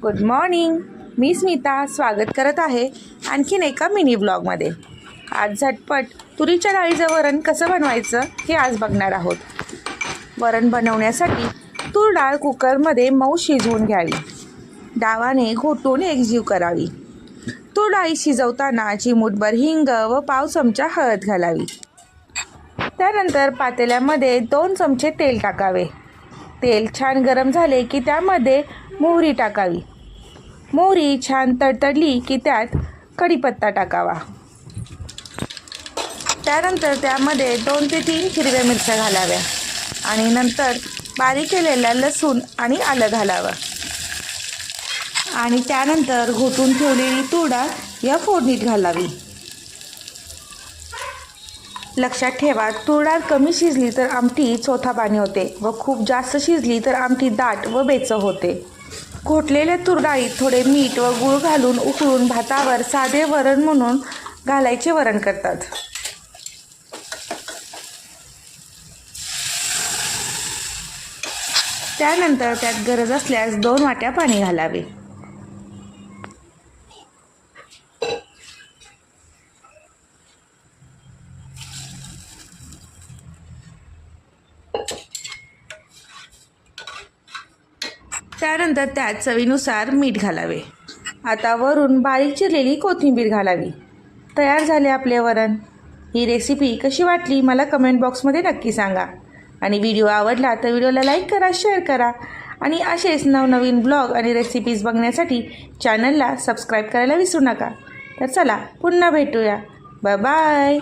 Good morning. मी स्मिता स्वागत करत आहे आणखीन एका मिनी ब्लॉगमध्ये. आज झटपट तुरीच्या डाळीचं वरण कसं बनवायचं हे आज बघणार आहोत. वरण बनवण्यासाठी तूर डाळ कुकरमध्ये मऊ शिजवून घ्यावी. डावाने घोटून एकजीव करावी. तूर डाळी शिजवताना चिमूटभर हिंग व पाव चमचा हळद घालावी. त्यानंतर पातेल्यामध्ये 2 चमचे तेल टाकावे. तेल छान गरम झाले की त्यामध्ये मोहरी टाकावी. मोहरी छान तडतडली की त्यात कढीपत्ता टाकावा. त्यानंतर त्यामध्ये 2 ते 3 हिरव्या मिरच्या घालाव्या आणि नंतर बारीक केलेला लसूण आणि आलं घालावं आणि त्यानंतर घोटून ठेवलेली तूर डाळ या फोडणीत घालावी. लक्षात ठेवा, तूर डाळ कमी शिजली तर आमटी चोथापाणी होते व खूप जास्त शिजली तर आमटी दाट व बेचव होते. घोटलेल्या तूर डाळीत थोडे मीठ व गूळ घालून उकळून भातावर साधे वरण म्हणून घालायचे वरण करतात. त्यानंतर त्यात गरज असल्यास 2 वाट्या पाणी घालावे. त्यानंतर त्यात चवीनुसार मीठ घालावे. आता वरून बारीक चिरलेली कोथिंबीर घालावी. तयार झाले आपले वरण. ही रेसिपी कशी वाटली मला कमेंट बॉक्समध्ये नक्की सांगा आणि व्हिडिओ आवडला तर व्हिडिओला लाईक करा, शेअर करा आणि असेच नवनवीन ब्लॉग आणि रेसिपीज बघण्यासाठी चॅनलला सबस्क्राईब करायला विसरू नका. तर चला पुन्हा भेटूया. Bye bye.